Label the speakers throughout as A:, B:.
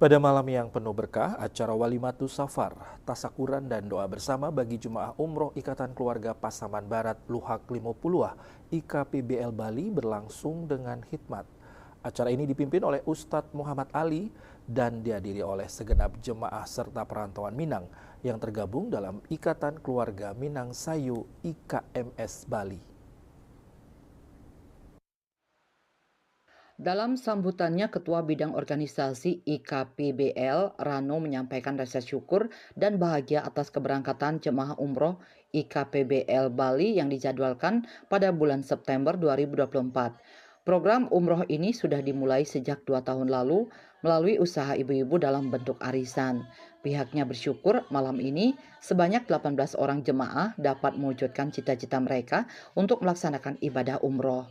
A: Pada malam yang penuh berkah, acara Walimatus Safar, tasakuran dan doa bersama bagi jemaah umroh Ikatan Keluarga Pasaman Barat Luhak Limo Puluah IKPBL Bali berlangsung dengan hikmat. Acara ini dipimpin oleh Ustadz Muhammad Ali dan dihadiri oleh segenap jemaah serta perantauan Minang yang tergabung dalam Ikatan Keluarga Minang Sayu IKMS Bali.
B: Dalam sambutannya, Ketua Bidang Organisasi IKPBL, Rano, menyampaikan rasa syukur dan bahagia atas keberangkatan jemaah umroh IKPBL Bali yang dijadwalkan pada bulan September 2024. Program umroh ini sudah dimulai sejak 2 tahun lalu melalui usaha ibu-ibu dalam bentuk arisan. Pihaknya bersyukur malam ini sebanyak 18 orang jemaah dapat mewujudkan cita-cita mereka untuk melaksanakan ibadah umroh.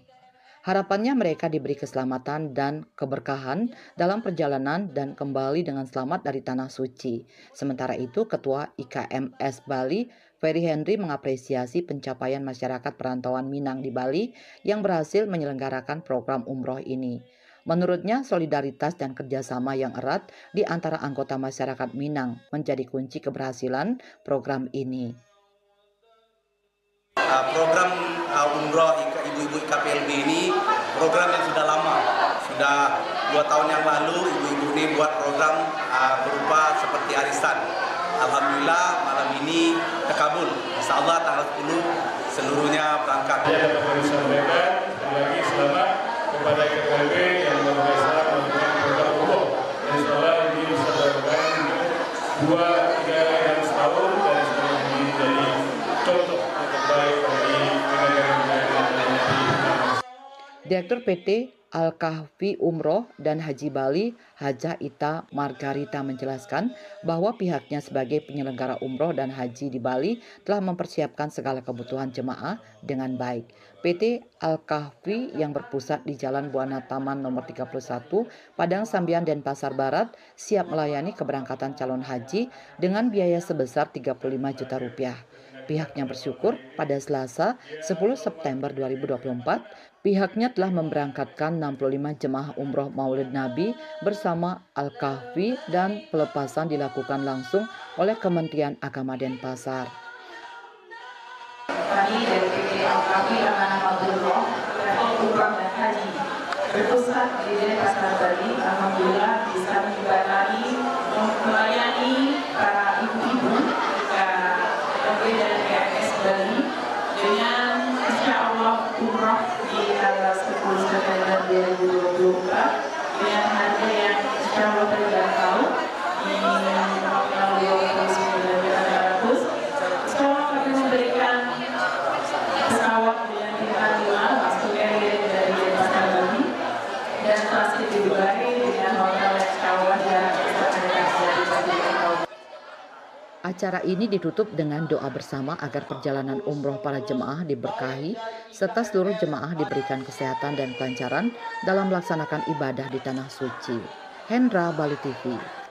B: Harapannya mereka diberi keselamatan dan keberkahan dalam perjalanan dan kembali dengan selamat dari Tanah Suci. Sementara itu, Ketua IKMS Bali, Ferry Henry, mengapresiasi pencapaian masyarakat perantauan Minang di Bali yang berhasil menyelenggarakan program umroh ini. Menurutnya, solidaritas dan kerjasama yang erat di antara anggota masyarakat Minang menjadi kunci keberhasilan program ini.
C: Program umroh ibu-ibu IKPLB ini program yang sudah lama, sudah 2 tahun yang lalu ibu-ibu ini buat program berupa seperti arisan. Alhamdulillah malam ini terkabul. Insyaallah tanggal 10 seluruhnya berangkat.
D: Saya dapat kami sampaikan sekali lagi selamat kepada IKPLB yang luar biasa melakukan program umroh. Dan insyaallah ini bisa dilakukan 2-3 yang setahun dan setelah ini menjadi contoh yang terbaik bagi negara-negara yang ada.
B: Direktur PT Al-Kahfi Umroh dan Haji Bali, Hajah Ita Margarita, menjelaskan bahwa pihaknya sebagai penyelenggara umroh dan haji di Bali telah mempersiapkan segala kebutuhan jemaah dengan baik. PT Al-Kahfi yang berpusat di Jalan Buana Taman nomor 31, Padang Sambian, Denpasar Barat, siap melayani keberangkatan calon haji dengan biaya sebesar 35 juta rupiah. Pihaknya bersyukur pada Selasa 10 September 2024, pihaknya telah memberangkatkan 65 jemaah umroh Maulid Nabi bersama Al-Kahfi dan pelepasan dilakukan langsung oleh Kementerian Agama Denpasar.
E: Kami dari PT Al-Kahfi Amanah Abdullah level umroh dan haji berpusat di Denpasar Bali, alhamdulillah bisa melayani para ibu-ibu dan IKMS Bali dengan insyaallah umroh di tanggal 10 September 2024 dengan harga yang insyaallah terjangkau di nominal 29.500. Insyaallah kami memberikan pesawat dengan bintang 5 masuk dari Denpasar Bali dan transit di Dubai dengan hotel yang insyaallah jarak dari Bali.
B: Acara ini ditutup dengan doa bersama agar perjalanan umroh para jemaah diberkahi serta seluruh jemaah diberikan kesehatan dan kelancaran dalam melaksanakan ibadah di Tanah Suci. Hendra, Bali TV.